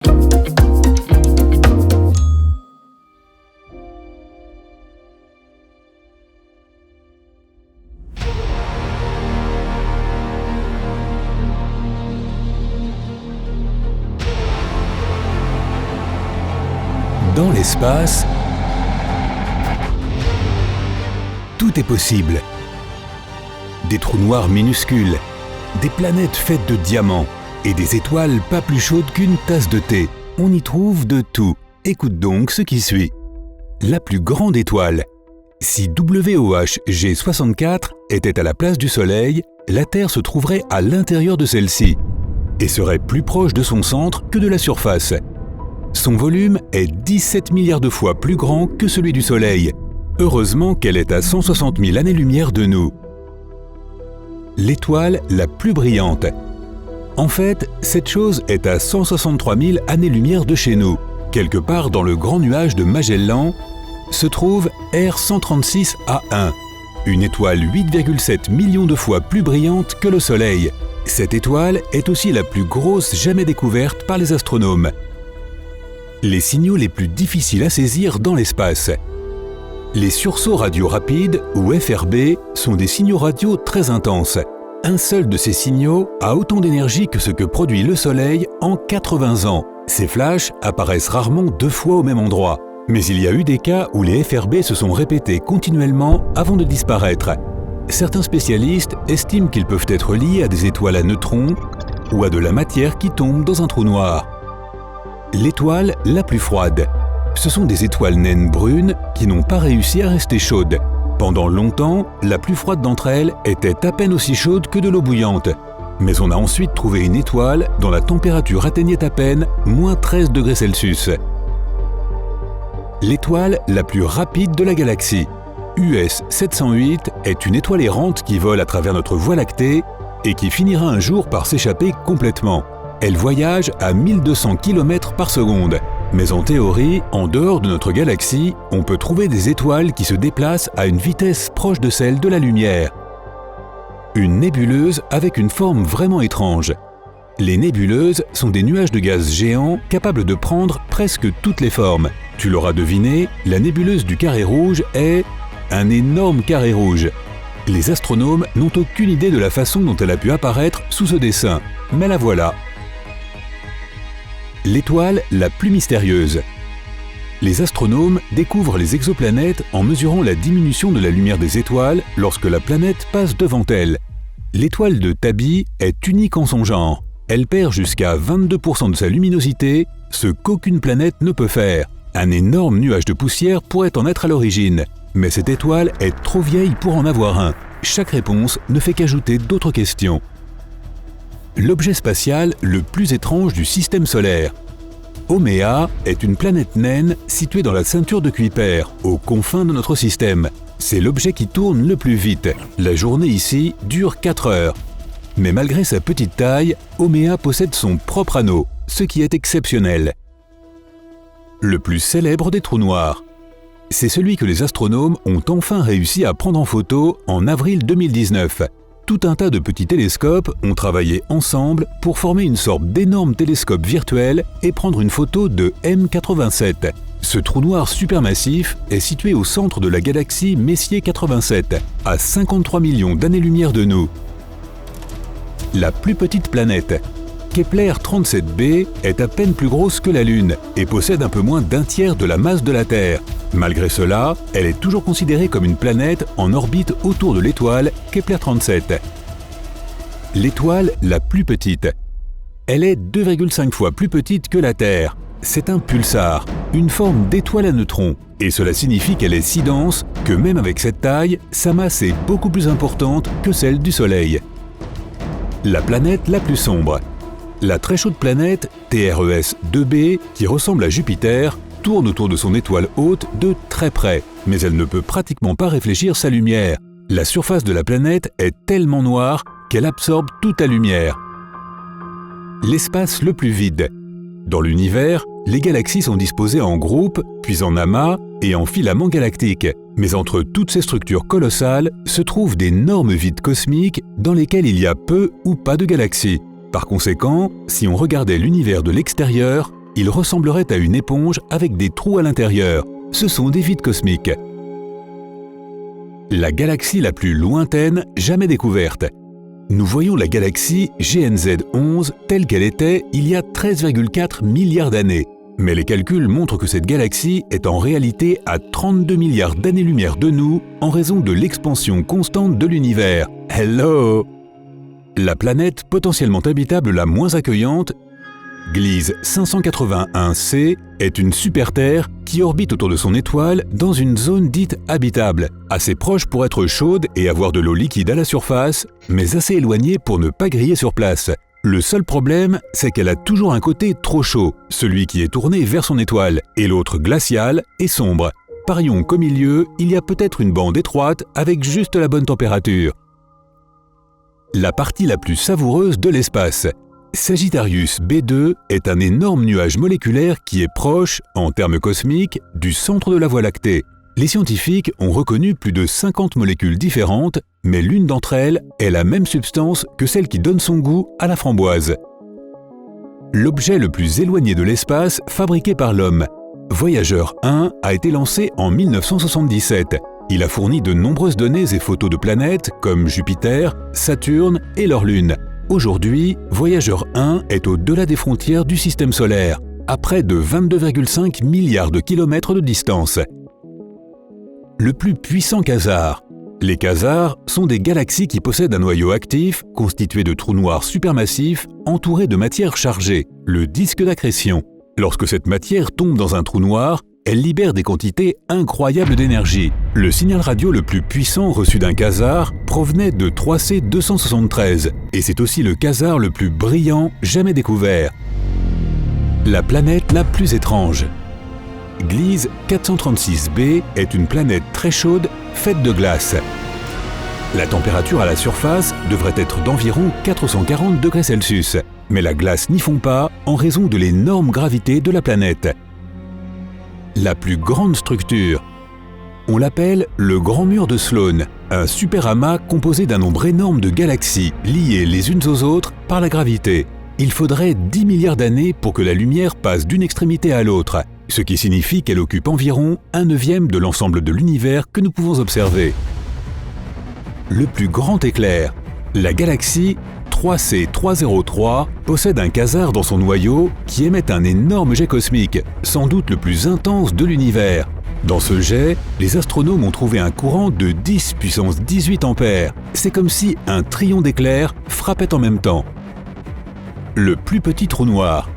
Dans l'espace, tout est possible. Des trous noirs minuscules, des planètes faites de diamants et des étoiles pas plus chaudes qu'une tasse de thé. On y trouve de tout. Écoute donc ce qui suit. La plus grande étoile. Si WOH G64 était à la place du Soleil, la Terre se trouverait à l'intérieur de celle-ci et serait plus proche de son centre que de la surface. Son volume est 17 milliards de fois plus grand que celui du Soleil. Heureusement qu'elle est à 160 000 années-lumière de nous. L'étoile la plus brillante. En fait, cette chose est à 163 000 années-lumière de chez nous. Quelque part dans le grand nuage de Magellan se trouve R136A1, une étoile 8,7 millions de fois plus brillante que le Soleil. Cette étoile est aussi la plus grosse jamais découverte par les astronomes. Les signaux les plus difficiles à saisir dans l'espace. Les sursauts radio rapides, ou FRB, sont des signaux radio très intenses. Un seul de ces signaux a autant d'énergie que ce que produit le Soleil en 80 ans. Ces flashs apparaissent rarement 2 fois au même endroit. Mais il y a eu des cas où les FRB se sont répétés continuellement avant de disparaître. Certains spécialistes estiment qu'ils peuvent être liés à des étoiles à neutrons ou à de la matière qui tombe dans un trou noir. L'étoile la plus froide. Ce sont des étoiles naines brunes qui n'ont pas réussi à rester chaudes. Pendant longtemps, la plus froide d'entre elles était à peine aussi chaude que de l'eau bouillante. Mais on a ensuite trouvé une étoile dont la température atteignait à peine -13 degrés Celsius. L'étoile la plus rapide de la galaxie. US 708 est une étoile errante qui vole à travers notre Voie lactée et qui finira un jour par s'échapper complètement. Elle voyage à 1200 km par seconde. Mais en théorie, en dehors de notre galaxie, on peut trouver des étoiles qui se déplacent à une vitesse proche de celle de la lumière. Une nébuleuse avec une forme vraiment étrange. Les nébuleuses sont des nuages de gaz géants capables de prendre presque toutes les formes. Tu l'auras deviné, la nébuleuse du carré rouge est un énorme carré rouge. Les astronomes n'ont aucune idée de la façon dont elle a pu apparaître sous ce dessin, mais la voilà. L'étoile la plus mystérieuse. Les astronomes découvrent les exoplanètes en mesurant la diminution de la lumière des étoiles lorsque la planète passe devant elles. L'étoile de Tabby est unique en son genre. Elle perd jusqu'à 22% de sa luminosité, ce qu'aucune planète ne peut faire. Un énorme nuage de poussière pourrait en être à l'origine, mais cette étoile est trop vieille pour en avoir un. Chaque réponse ne fait qu'ajouter d'autres questions. L'objet spatial le plus étrange du système solaire. Haumea est une planète naine située dans la ceinture de Kuiper, aux confins de notre système. C'est l'objet qui tourne le plus vite. La journée ici dure 4 heures. Mais malgré sa petite taille, Haumea possède son propre anneau, ce qui est exceptionnel. Le plus célèbre des trous noirs. C'est celui que les astronomes ont enfin réussi à prendre en photo en avril 2019. Tout un tas de petits télescopes ont travaillé ensemble pour former une sorte d'énorme télescope virtuel et prendre une photo de M87. Ce trou noir supermassif est situé au centre de la galaxie Messier 87, à 53 millions d'années-lumière de nous. La plus petite planète. Kepler 37b est à peine plus grosse que la Lune et possède un peu moins d'un tiers de la masse de la Terre. Malgré cela, elle est toujours considérée comme une planète en orbite autour de l'étoile Kepler 37. L'étoile la plus petite. Elle est 2,5 fois plus petite que la Terre. C'est un pulsar, une forme d'étoile à neutrons, et cela signifie qu'elle est si dense que même avec cette taille, sa masse est beaucoup plus importante que celle du Soleil. La planète la plus sombre. La très chaude planète TRES-2b, qui ressemble à Jupiter, tourne autour de son étoile haute de très près, mais elle ne peut pratiquement pas réfléchir sa lumière. La surface de la planète est tellement noire qu'elle absorbe toute la lumière. L'espace le plus vide. Dans l'univers, les galaxies sont disposées en groupes, puis en amas et en filaments galactiques. Mais entre toutes ces structures colossales se trouvent d'énormes vides cosmiques dans lesquels il y a peu ou pas de galaxies. Par conséquent, si on regardait l'univers de l'extérieur, il ressemblerait à une éponge avec des trous à l'intérieur. Ce sont des vides cosmiques. La galaxie la plus lointaine jamais découverte. Nous voyons la galaxie GNZ 11 telle qu'elle était il y a 13,4 milliards d'années. Mais les calculs montrent que cette galaxie est en réalité à 32 milliards d'années-lumière de nous en raison de l'expansion constante de l'univers. Hello! La planète potentiellement habitable la moins accueillante, Gliese 581c, est une super-Terre qui orbite autour de son étoile dans une zone dite habitable, assez proche pour être chaude et avoir de l'eau liquide à la surface, mais assez éloignée pour ne pas griller sur place. Le seul problème, c'est qu'elle a toujours un côté trop chaud, celui qui est tourné vers son étoile, et l'autre glacial et sombre. Parions qu'au milieu, il y a peut-être une bande étroite avec juste la bonne température. La partie la plus savoureuse de l'espace. Sagittarius B2 est un énorme nuage moléculaire qui est proche, en termes cosmiques, du centre de la Voie lactée. Les scientifiques ont reconnu plus de 50 molécules différentes, mais l'une d'entre elles est la même substance que celle qui donne son goût à la framboise. L'objet le plus éloigné de l'espace fabriqué par l'homme. Voyageur 1 a été lancé en 1977. Il a fourni de nombreuses données et photos de planètes comme Jupiter, Saturne et leur lune. Aujourd'hui, Voyageur 1 est au-delà des frontières du système solaire, à près de 22,5 milliards de kilomètres de distance. Le plus puissant quasar. Les quasars sont des galaxies qui possèdent un noyau actif constitué de trous noirs supermassifs entourés de matière chargée, le disque d'accrétion. Lorsque cette matière tombe dans un trou noir, elle libère des quantités incroyables d'énergie. Le signal radio le plus puissant reçu d'un quasar provenait de 3C 273, et c'est aussi le quasar le plus brillant jamais découvert. La planète la plus étrange. Gliese 436b est une planète très chaude, faite de glace. La température à la surface devrait être d'environ 440 degrés Celsius, mais la glace n'y fond pas en raison de l'énorme gravité de la planète. La plus grande structure. On l'appelle le Grand Mur de Sloan, un super amas composé d'un nombre énorme de galaxies liées les unes aux autres par la gravité. Il faudrait 10 milliards d'années pour que la lumière passe d'une extrémité à l'autre, ce qui signifie qu'elle occupe environ 1/9 de l'ensemble de l'univers que nous pouvons observer. Le plus grand éclair. La galaxie 3C303 possède un quasar dans son noyau qui émet un énorme jet cosmique, sans doute le plus intense de l'univers. Dans ce jet, les astronomes ont trouvé un courant de 10 puissance 18 ampères. C'est comme si un trillon d'éclairs frappait en même temps. Le plus petit trou noir.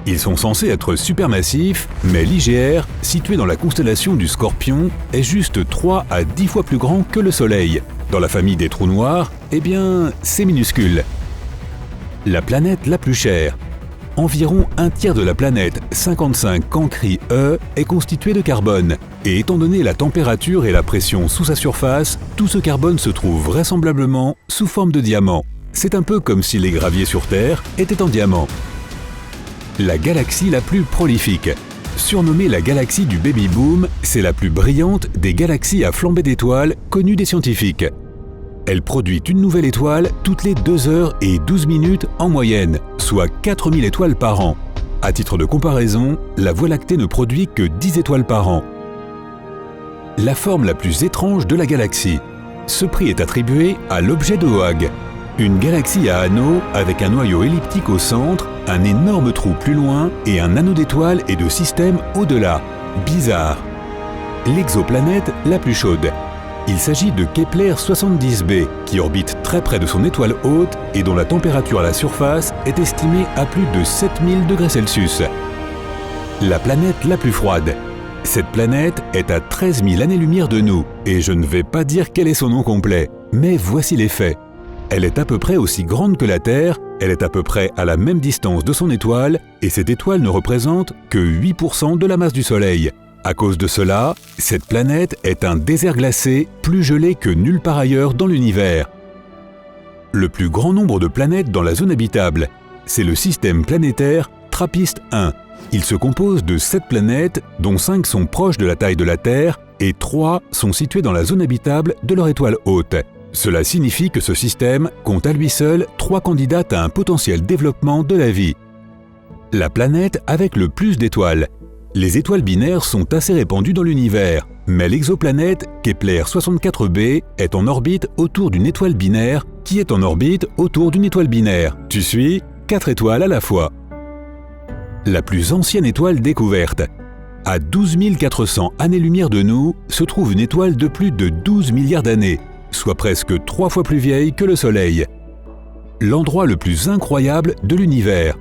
Ils sont censés être supermassifs, mais l'IGR, situé dans la constellation du Scorpion, est juste 3 à 10 fois plus grand que le Soleil. Dans la famille des trous noirs, eh bien, c'est minuscule. La planète la plus chère. Environ un tiers de la planète 55 Cancri E est constituée de carbone. Et étant donné la température et la pression sous sa surface, tout ce carbone se trouve vraisemblablement sous forme de diamant. C'est un peu comme si les graviers sur Terre étaient en diamant. La galaxie la plus prolifique. Surnommée la galaxie du baby boom, c'est la plus brillante des galaxies à flambée d'étoiles connues des scientifiques. Elle produit une nouvelle étoile toutes les 2 heures et 12 minutes en moyenne, soit 4000 étoiles par an. À titre de comparaison, la Voie lactée ne produit que 10 étoiles par an. La forme la plus étrange de la galaxie. Ce prix est attribué à l'objet de Oag. Une galaxie à anneaux avec un noyau elliptique au centre, un énorme trou plus loin et un anneau d'étoiles et de systèmes au-delà. Bizarre. L'exoplanète la plus chaude. Il s'agit de Kepler 70b, qui orbite très près de son étoile hôte et dont la température à la surface est estimée à plus de 7000 degrés Celsius. La planète la plus froide. Cette planète est à 13 000 années-lumière de nous, et je ne vais pas dire quel est son nom complet, mais voici les faits. Elle est à peu près aussi grande que la Terre, elle est à peu près à la même distance de son étoile, et cette étoile ne représente que 8% de la masse du Soleil. À cause de cela, cette planète est un désert glacé plus gelé que nulle part ailleurs dans l'univers. Le plus grand nombre de planètes dans la zone habitable, c'est le système planétaire TRAPPIST-1. Il se compose de 7 planètes, dont 5 sont proches de la taille de la Terre, et 3 sont situées dans la zone habitable de leur étoile hôte. Cela signifie que ce système compte à lui seul 3 candidates à un potentiel développement de la vie. la planète avec le plus d'étoiles. Les étoiles binaires sont assez répandues dans l'univers, mais l'exoplanète Kepler 64b est en orbite autour d'une étoile binaire qui est en orbite autour d'une étoile binaire. Tu suis? 4 étoiles à la fois. La plus ancienne étoile découverte. À 12 400 années-lumière de nous se trouve une étoile de plus de 12 milliards d'années, soit presque 3 fois plus vieille que le Soleil. L'endroit le plus incroyable de l'univers.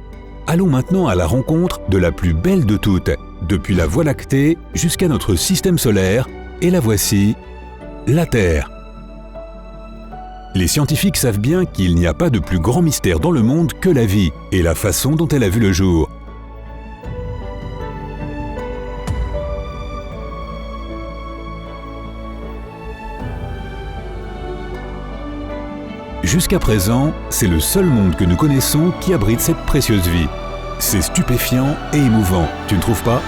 Allons maintenant à la rencontre de la plus belle de toutes, depuis la Voie lactée jusqu'à notre système solaire, et la voici, la Terre. Les scientifiques savent bien qu'il n'y a pas de plus grand mystère dans le monde que la vie et la façon dont elle a vu le jour. Jusqu'à présent, c'est le seul monde que nous connaissons qui abrite cette précieuse vie. C'est stupéfiant et émouvant, tu ne trouves pas?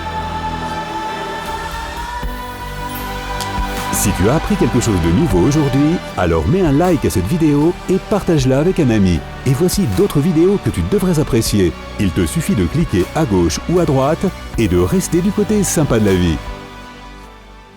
Si tu as appris quelque chose de nouveau aujourd'hui, alors mets un like à cette vidéo et partage-la avec un ami. Et voici d'autres vidéos que tu devrais apprécier. Il te suffit de cliquer à gauche ou à droite et de rester du côté sympa de la vie.